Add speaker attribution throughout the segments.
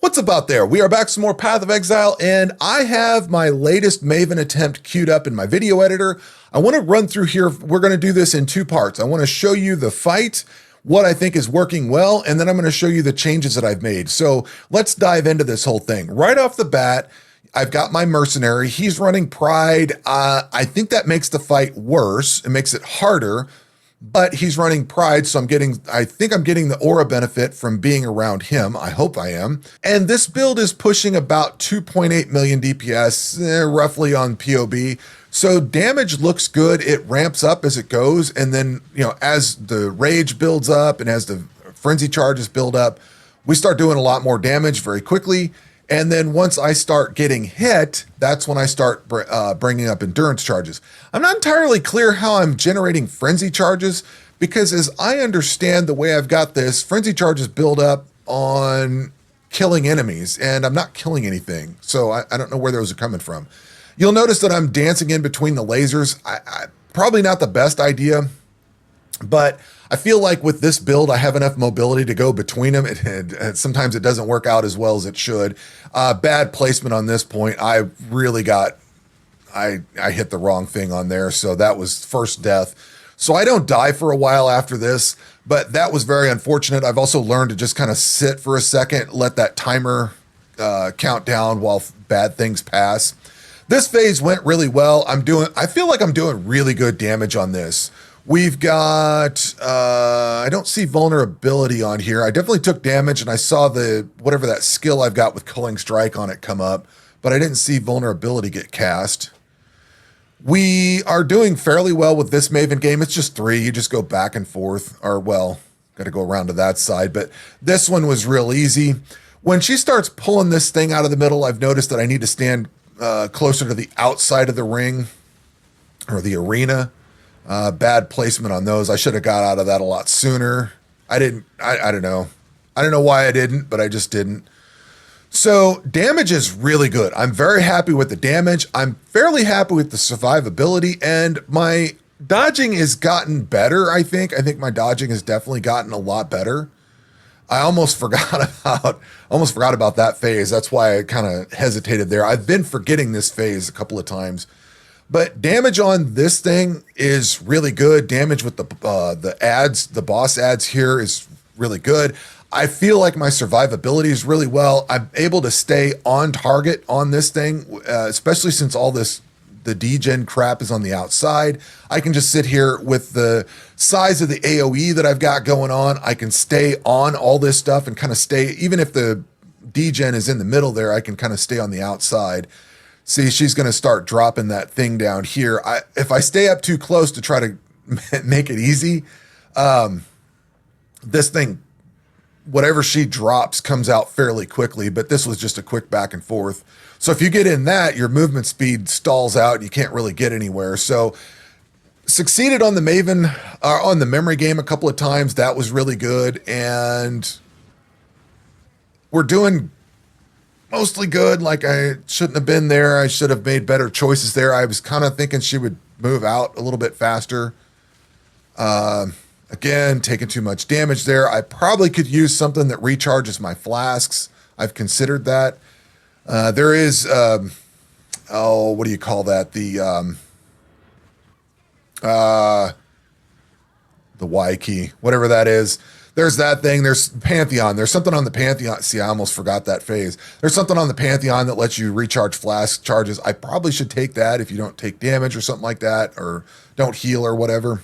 Speaker 1: What's up out there? We are back some more Path of Exile, and I have my latest Maven attempt queued up in my video editor. I want to run through here. We're going to do this in two parts. I want to show you the fight, what I think is working well, and then I'm going to show you the changes that I've made. So let's dive into this whole thing. Right off the bat, I've got my mercenary. He's running Pride. I think that makes the fight worse. It makes it harder. But he's running Pride, so I think I'm getting the aura benefit from being around him. I hope I am. And this build is pushing about 2.8 million DPS, roughly on POB. So damage looks good. It ramps up as it goes. And then, as the rage builds up and as the frenzy charges build up, we start doing a lot more damage very quickly. And then once I start getting hit, that's when I start bringing up endurance charges. I'm not entirely clear how I'm generating frenzy charges because as I understand the way I've got this, frenzy charges build up on killing enemies and I'm not killing anything. So I don't know where those are coming from. You'll notice that I'm dancing in between the lasers. Probably not the best idea, but I feel like with this build, I have enough mobility to go between them. And sometimes it doesn't work out as well as it should. Bad placement on this point. I hit the wrong thing on there. So that was first death. So I don't die for a while after this, but that was very unfortunate. I've also learned to just kind of sit for a second, let that timer count down while bad things pass. This phase went really well. I feel like I'm doing really good damage on this. We've got, I don't see vulnerability on here. I definitely took damage and I saw whatever that skill I've got with Culling Strike on it come up, but I didn't see vulnerability get cast. We are doing fairly well with this Maven game. It's just 3. You just go back and forth, or well, got to go around to that side, but this one was real easy. When she starts pulling this thing out of the middle, I've noticed that I need to stand closer to the outside of the ring or the arena. Bad placement on those. I should have got out of that a lot sooner. I don't know. I don't know why I didn't, but I just didn't. So damage is really good. I'm very happy with the damage. I'm fairly happy with the survivability, and my dodging has gotten better, I think. I think my dodging has definitely gotten a lot better. I almost forgot about that phase. That's why I kind of hesitated there. I've been forgetting this phase a couple of times. But damage on this thing is really good. Damage with the ads, the boss ads here is really good. I feel like my survivability is really well. I'm able to stay on target on this thing, especially since all the degen crap is on the outside. I can just sit here with the size of the AoE that I've got going on. I can stay on all this stuff and kind of stay, even if the degen is in the middle there, I can kind of stay on the outside. See, she's going to start dropping that thing down here. If I stay up too close to try to make it easy, this thing, whatever she drops comes out fairly quickly, but this was just a quick back and forth. So if you get in that, your movement speed stalls out. You can't really get anywhere. So succeeded on the Maven, on the memory game a couple of times. That was really good. And we're doing mostly good. Like I shouldn't have been there. I should have made better choices there. I was kind of thinking she would move out a little bit faster. Again, taking too much damage there. I probably could use something that recharges my flasks. I've considered that. There is, what do you call that? The Y key, whatever that is. There's that thing. There's Pantheon. There's something on the Pantheon. See, I almost forgot that phase. There's something on the Pantheon that lets you recharge flask charges. I probably should take that if you don't take damage or something like that, or don't heal or whatever.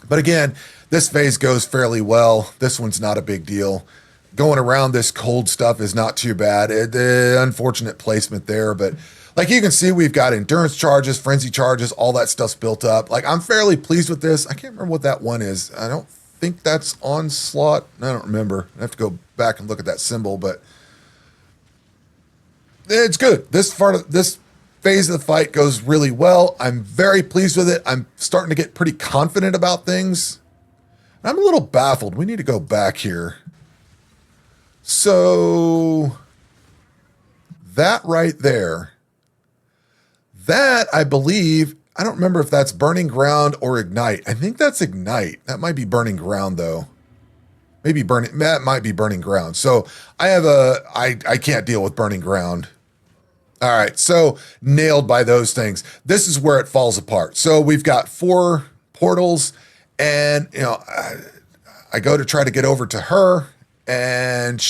Speaker 1: But again, this phase goes fairly well. This one's not a big deal. Going around this cold stuff is not too bad. Unfortunate placement there, but like you can see, we've got endurance charges, frenzy charges, all that stuff's built up. Like I'm fairly pleased with this. I can't remember what that one is. I don't think that's onslaught. I don't remember. I have to go back and look at that symbol, but it's good. This phase of the fight goes really well. I'm very pleased with it. I'm starting to get pretty confident about things. I'm a little baffled. We need to go back here. So that right there, that I believe, I don't remember if that's Burning Ground or Ignite. I think that's Ignite. That might be Burning Ground though. maybe burning, that might be burning ground. So I can't deal with burning ground. All right, so nailed by those things. This is where it falls apart. So we've got 4 portals, and I go to try to get over to her, and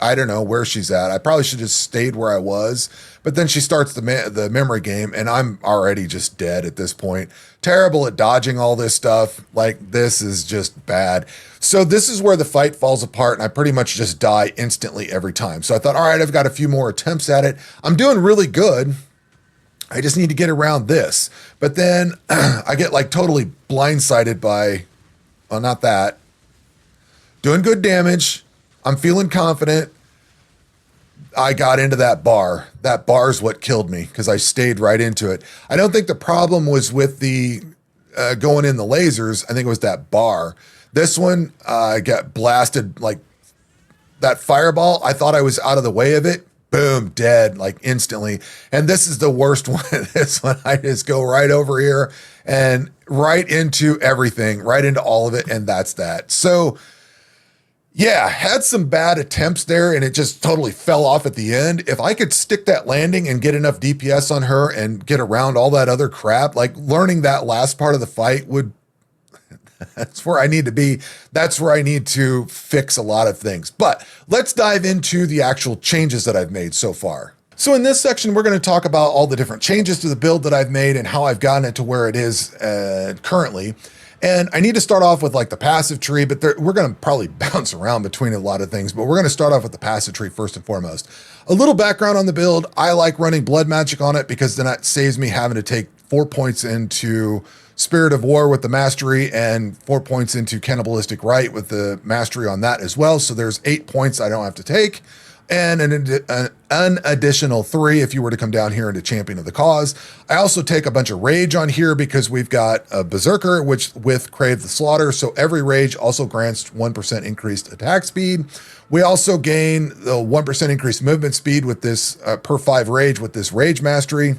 Speaker 1: I don't know where she's at. I probably should have just stayed where I was, but then she starts the memory game, and I'm already just dead at this point. Terrible at dodging all this stuff. Like, this is just bad. So this is where the fight falls apart, and I pretty much just die instantly every time. So I thought, all right, I've got a few more attempts at it. I'm doing really good. I just need to get around this. But then I get like totally blindsided by, well, not that. Doing good damage. I'm feeling confident. I got into that bar. That bar is what killed me because I stayed right into it. I don't think the problem was with the going in the lasers. I think it was that bar. This one, I got blasted like that fireball. I thought I was out of the way of it. Boom, dead, like instantly. And this is the worst one. This one, I just go right over here and right into everything, right into all of it. And that's that. So yeah, had some bad attempts there, and it just totally fell off at the end. If I could stick that landing and get enough DPS on her and get around all that other crap, like learning that last part of the fight would, that's where I need to be. That's where I need to fix a lot of things. But let's dive into the actual changes that I've made so far. So in this section, we're going to talk about all the different changes to the build that I've made and how I've gotten it to where it is currently. And I need to start off with like the passive tree, but we're going to probably bounce around between a lot of things, but we're going to start off with the passive tree first and foremost. A little background on the build. I like running blood magic on it because then that saves me having to take 4 points into Spirit of War with the mastery and 4 points into Cannibalistic Rite with the mastery on that as well. So there's 8 points I don't have to take. And an additional 3 if you were to come down here into Champion of the Cause. I also take a bunch of Rage on here because we've got a Berserker with Crave the Slaughter, so every Rage also grants 1% increased attack speed. We also gain the 1% increased movement speed with this per 5 Rage with this Rage Mastery.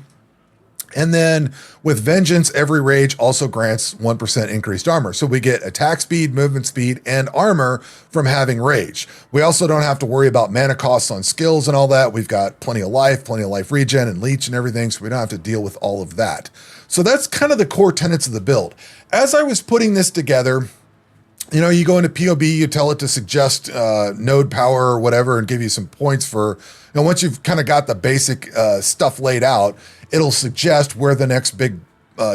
Speaker 1: And then with Vengeance, every Rage also grants 1% increased armor. So we get attack speed, movement speed, and armor from having Rage. We also don't have to worry about mana costs on skills and all that. We've got plenty of life regen and leech and everything, so we don't have to deal with all of that. So that's kind of the core tenets of the build. As I was putting this together, you go into POB, you tell it to suggest node power or whatever and give you some points for, once you've kind of got the basic stuff laid out, it'll suggest where the next big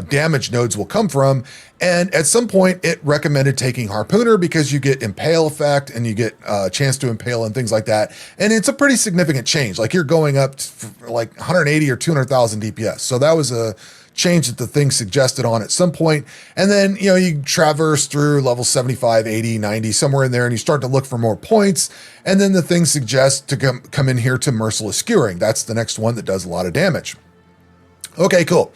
Speaker 1: damage nodes will come from. And at some point it recommended taking Harpooner because you get impale effect and you get a chance to impale and things like that. And it's a pretty significant change. Like you're going up to like 180 or 200,000 DPS. So that was a change that the thing suggested on at some point. And then, you traverse through level 75, 80, 90, somewhere in there, and you start to look for more points. And then the thing suggests to come in here to Merciless Skewering. That's the next one that does a lot of damage. Okay, cool.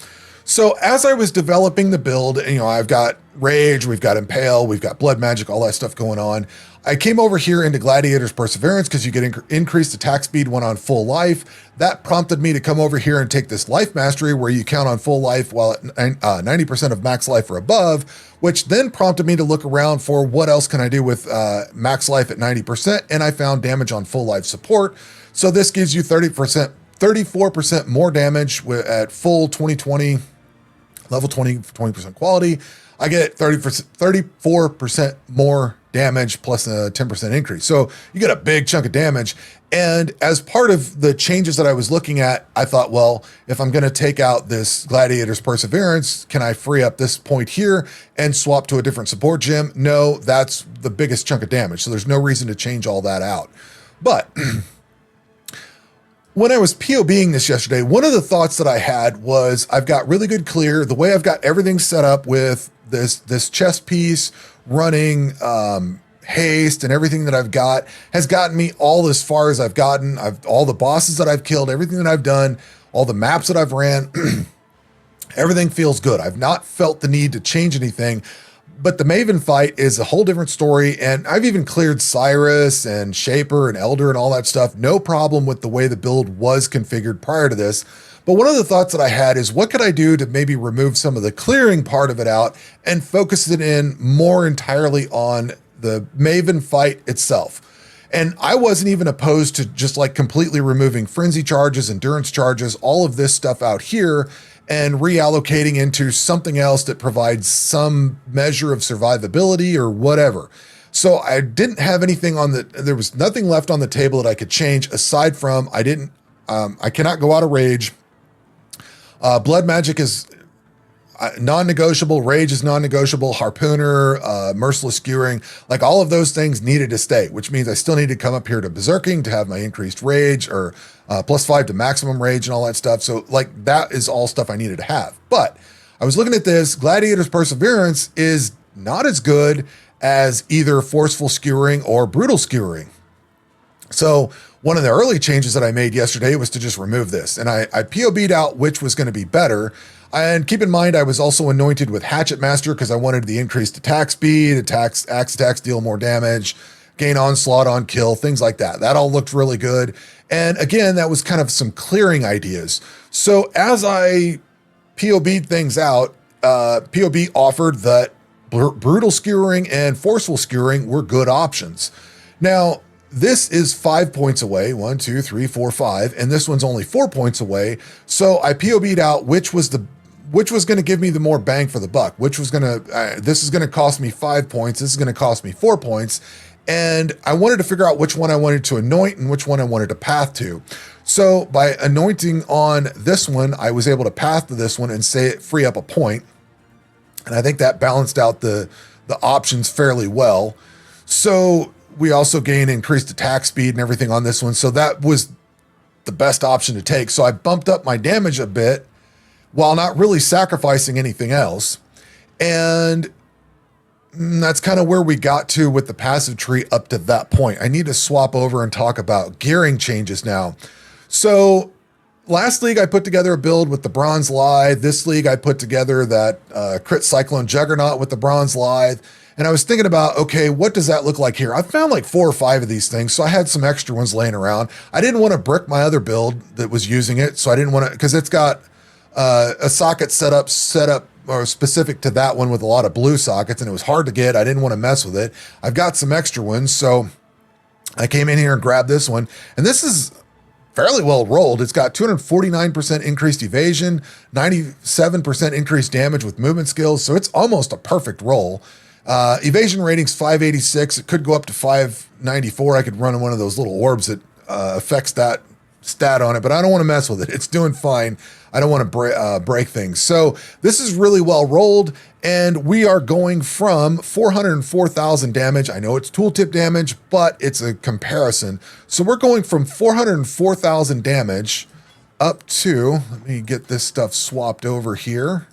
Speaker 1: So as I was developing the build, I've got Rage, we've got Impale, we've got Blood Magic, all that stuff going on. I came over here into Gladiator's Perseverance because you get increased attack speed when on full life. That prompted me to come over here and take this Life Mastery where you count on full life while at 90% of max life or above, which then prompted me to look around for what else can I do with max life at 90%, and I found damage on full life support. So this gives you 34% more damage at full 2020, level 20% quality. I get 34% more damage plus a 10% increase. So you get a big chunk of damage. And as part of the changes that I was looking at, I thought, well, if I'm going to take out this Gladiator's Perseverance, can I free up this point here and swap to a different support gem? No, that's the biggest chunk of damage. So there's no reason to change all that out. But when I was POBing this yesterday, one of the thoughts that I had was I've got really good clear. The way I've got everything set up with this chest piece running haste and everything that I've got has gotten me all as far as I've gotten. All the bosses that I've killed, everything that I've done, all the maps that I've ran, everything feels good. I've not felt the need to change anything. But the Maven fight is a whole different story, and I've even cleared Cyrus and Shaper and Elder and all that stuff. No problem with the way the build was configured prior to this. But one of the thoughts that I had is what could I do to maybe remove some of the clearing part of it out and focus it in more entirely on the Maven fight itself. And I wasn't even opposed to just like completely removing frenzy charges, endurance charges, all of this stuff out here and reallocating into something else that provides some measure of survivability or whatever. So I didn't have anything there was nothing left on the table that I could change aside from I cannot go out of rage. Blood magic is non-negotiable, rage is non-negotiable, harpooner, merciless skewering, like all of those things needed to stay, which means I still need to come up here to berserking to have my increased rage or +5 to maximum rage and all that stuff. So like that is all stuff I needed to have. But I was looking at this, Gladiator's Perseverance is not as good as either forceful skewering or brutal skewering. So one of the early changes that I made yesterday was to just remove this. And I POB'd out which was going to be better. And keep in mind, I was also anointed with Hatchet Master because I wanted the increased attack speed, axe attacks deal more damage, gain onslaught on kill, things like that. That all looked really good. And again, that was kind of some clearing ideas. So as I POB'd things out, POB offered that brutal skewering and forceful skewering were good options. Now, this is 5 points away, 1, 2, 3, 4, 5, and this one's only 4 points away. So I POB'd out which was going to give me the more bang for the buck, which was going to, this is going to cost me 5 points. This is going to cost me 4 points. And I wanted to figure out which one I wanted to anoint and which one I wanted to path to. So by anointing on this one, I was able to path to this one and free up a point. And I think that balanced out the options fairly well. So we also gain increased attack speed and everything on this one. So that was the best option to take. So I bumped up my damage a bit while not really sacrificing anything else. And that's kind of where we got to with the passive tree up to that point. I need to swap over and talk about gearing changes now. So last league, I put together a build with the Bronze Lithe. This league, I put together that crit Cyclone Juggernaut with the Bronze Lithe. And I was thinking about, okay, what does that look like here? I found like 4 or 5 of these things, so I had some extra ones laying around. I didn't want to brick my other build that was using it, so I didn't want to, because it's got a socket set up or specific to that one with a lot of blue sockets, and it was hard to get. I didn't want to mess with it. I've got some extra ones, so I came in here and grabbed this one. And this is fairly well rolled. It's got 249% increased evasion, 97% increased damage with movement skills, so it's almost a perfect roll. Evasion rating's 586. It could go up to 594. I could run one of those little orbs that affects that stat on it, but I don't want to mess with it. It's doing fine. I don't want to break things. So this is really well rolled, and we are going from 404,000 damage. I know it's tooltip damage, but it's a comparison. So we're going from 404,000 damage up to, let me get this stuff swapped over here.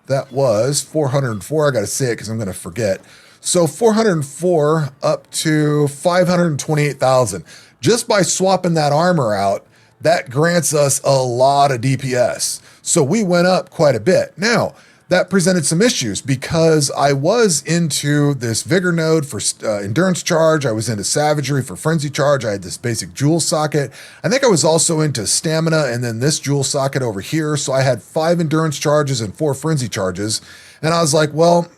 Speaker 1: That was 404. I got to say it because I'm going to forget. So 404 up to 528,000. Just by swapping that armor out, that grants us a lot of DPS. So we went up quite a bit. Now, that presented some issues because I was into this vigor node for endurance charge. I was into savagery for frenzy charge. I had this basic jewel socket. I think I was also into stamina and then this jewel socket over here. So I had 5 endurance charges and 4 frenzy charges. And I was like, well,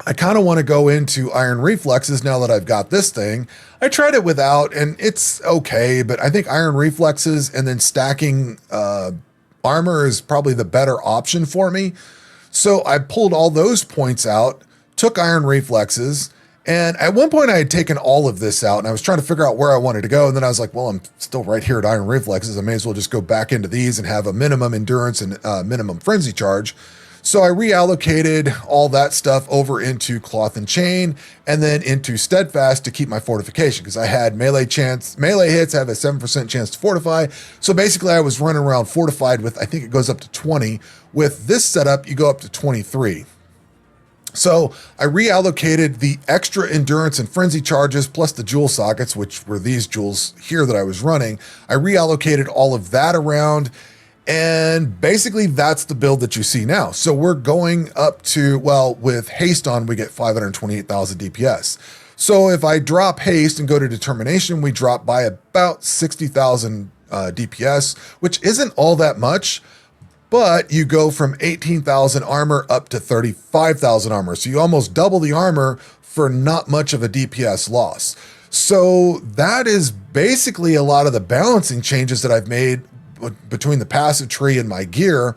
Speaker 1: I kind of want to go into iron reflexes now that I've got this thing. I tried it without and it's okay, but I think iron reflexes and then stacking armor is probably the better option for me. So I pulled all those points out, took iron reflexes, and at one point I had taken all of this out and I was trying to figure out where I wanted to go. And then I was like, well, I'm still right here at iron reflexes. I may as well just go back into these and have a minimum endurance and minimum frenzy charge. So I reallocated all that stuff over into cloth and chain and then into steadfast to keep my fortification because I had melee hits have a 7% chance to fortify. So basically I was running around fortified with, I think it goes up to 20. With this setup, you go up to 23. So I reallocated the extra endurance and frenzy charges plus the jewel sockets, which were these jewels here that I was running. I reallocated all of that around. And basically that's the build that you see now. So we're going up to, well, with haste on, we get 528,000 DPS. So if I drop haste and go to determination, we drop by about 60,000 DPS, which isn't all that much, but you go from 18,000 armor up to 35,000 armor. So you almost double the armor for not much of a DPS loss. So that is basically a lot of the balancing changes that I've made between the passive tree and my gear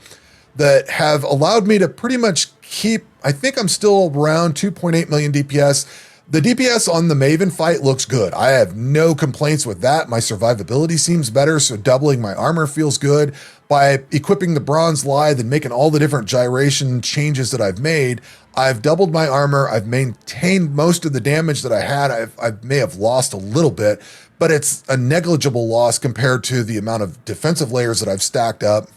Speaker 1: that have allowed me to pretty much keep, I think I'm still around 2.8 million DPS. The DPS on the Maven fight looks good. I have no complaints with that. My survivability seems better, so doubling my armor feels good. By equipping the Bronze Lithe and making all the different gyration changes that I've made, I've doubled my armor. I've maintained most of the damage that I had. I may have lost a little bit, but it's a negligible loss compared to the amount of defensive layers that I've stacked up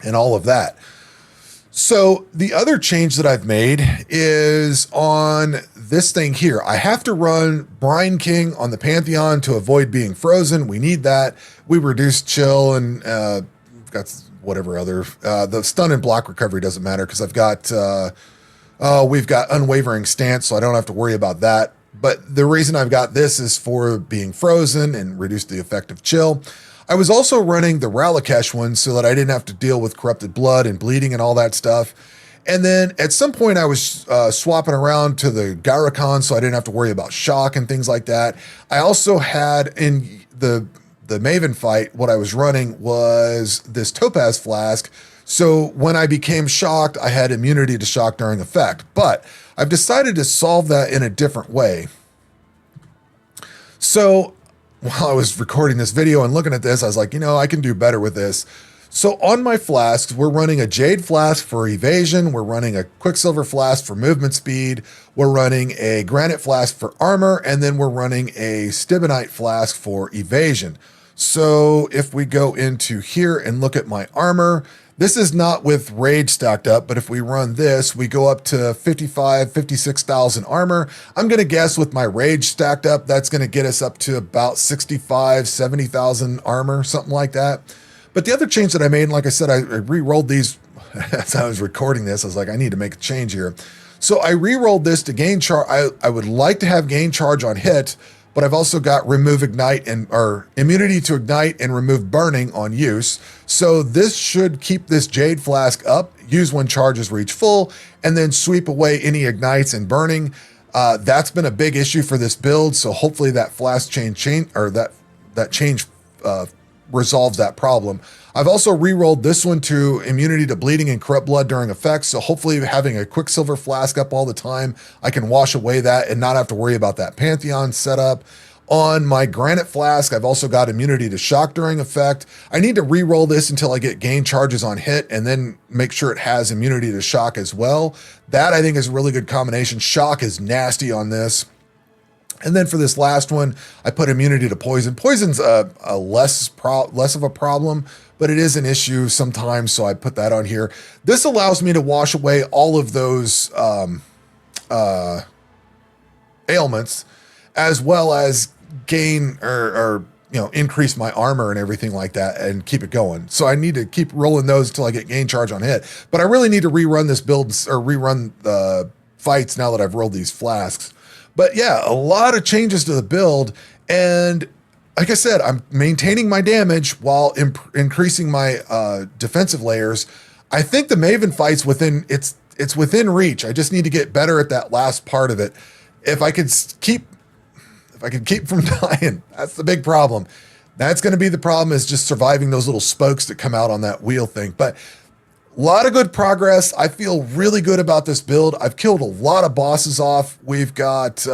Speaker 1: and all of that. So the other change that I've made is on this thing here. I have to run Brine King on the Pantheon to avoid being frozen. We need that. We reduced chill and got whatever other, the stun and block recovery doesn't matter because I've got, we've got unwavering stance, so I don't have to worry about that. But the reason I've got this is for being frozen and reduce the effect of chill. I was also running the Ralakesh one so that I didn't have to deal with corrupted blood and bleeding and all that stuff. And then at some point I was swapping around to the Gyrakon so I didn't have to worry about shock and things like that. I also had in the Maven fight, what I was running was this Topaz Flask. So when I became shocked, I had immunity to shock during effect. But I've decided to solve that in a different way. So while I was recording this video and looking at this, I was like, you know, I can do better with this. So on my flasks, we're running a Jade Flask for evasion. We're running a Quicksilver Flask for movement speed. We're running a Granite Flask for armor. And then we're running a Stibonite Flask for evasion. So if we go into here and look at my armor, this is not with Rage stacked up, but if we run this, we go up to 56,000 armor. I'm going to guess with my Rage stacked up, that's going to get us up to about 70,000 armor, something like that. But the other change that I made, and like I said, I re-rolled these as I was recording this. I was like, I need to make a change here. So I re-rolled this to gain charge. I would like to have gain charge on hit, but I've also got remove ignite or immunity to ignite and remove burning on use. So this should keep this Jade Flask up, use when charges reach full, and then sweep away any ignites and burning. That's been a big issue for this build. So hopefully that flask change resolves that problem. I've also re-rolled this one to immunity to bleeding and corrupt blood during effects. So hopefully having a Quicksilver Flask up all the time, I can wash away that and not have to worry about that Pantheon setup. On my Granite Flask, I've also got immunity to shock during effect. I need to re-roll this until I get gain charges on hit and then make sure it has immunity to shock as well. That I think is a really good combination. Shock is nasty on this. And then for this last one, I put immunity to poison. Poison's a less of a problem, but it is an issue sometimes, so I put that on here. This allows me to wash away all of those ailments, as well as gain or increase my armor and everything like that and keep it going. So I need to keep rolling those until I get gain charge on hit. But I really need to rerun this build or rerun the fights now that I've rolled these flasks. But yeah, a lot of changes to the build. And like I said, I'm maintaining my damage while increasing my defensive layers. I think the Maven fight's it's within reach. I just need to get better at that last part of it. If I could keep from dying, that's the big problem. That's going to be the problem, is just surviving those little spokes that come out on that wheel thing. But a lot of good progress. I feel really good about this build. I've killed a lot of bosses off. We've got,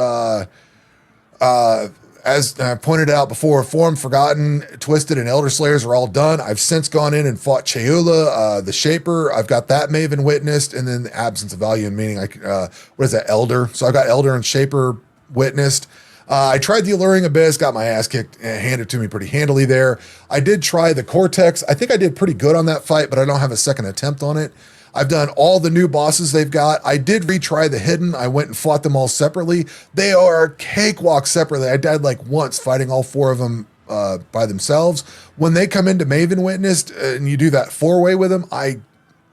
Speaker 1: as I pointed out before, Form, Forgotten, Twisted, and Elder Slayers are all done. I've since gone in and fought Cheula, the Shaper. I've got that Maven witnessed, and then the Absence of Value, meaning what is that, Elder? So I got Elder and Shaper witnessed. I tried the Alluring Abyss, got my ass kicked, handed to me pretty handily there. I did try the Cortex. I think I did pretty good on that fight, but I don't have a second attempt on it. I've done all the new bosses they've got. I did retry the Hidden. I went and fought them all separately. They are cakewalk separately. I died like once fighting all four of them by themselves. When they come into Maven Witnessed and you do that four-way with them, I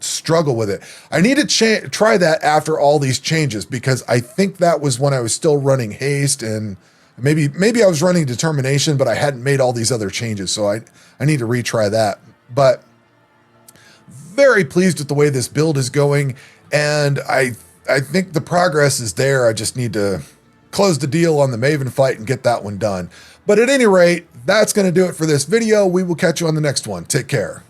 Speaker 1: struggle with it. I need to try that after all these changes, because I think that was when I was still running Haste, and maybe I was running Determination, but I hadn't made all these other changes. So I need to retry that. But very pleased with the way this build is going. And I I think the progress is there. I just need to close the deal on the Maven fight and get that one done. But at any rate, that's going to do it for this video. We will catch you on the next one. Take care.